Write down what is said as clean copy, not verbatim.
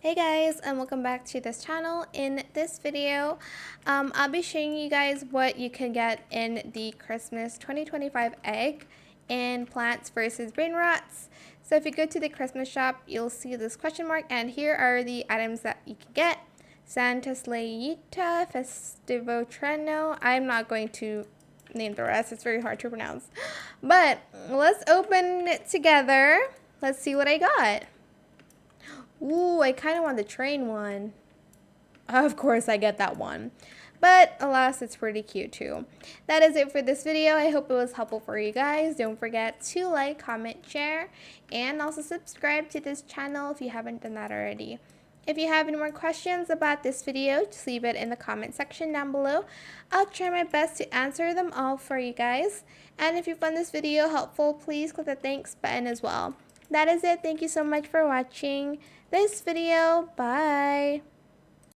Hey guys, and welcome back to this channel. In this video, I'll be showing you guys what you can get in the Christmas 2025 egg in Plants vs. Brainrots. So if you go to the Christmas shop, you'll see this question mark, and here are the items that you can get. Santa's Leita, Festivo Treno. I'm not going to name the rest, it's very hard to pronounce. But let's open it together. Let's see what I got. Ooh, I kind of want the train one. Of course I get that one. But alas, it's pretty cute too. That is it for this video. I hope it was helpful for you guys. Don't forget to like, comment, share, and also subscribe to this channel if you haven't done that already. If you have any more questions about this video, just leave it in the comment section down below. I'll try my best to answer them all for you guys. And if you found this video helpful, please click the thanks button as well. That is it. Thank you so much for watching this video. Bye.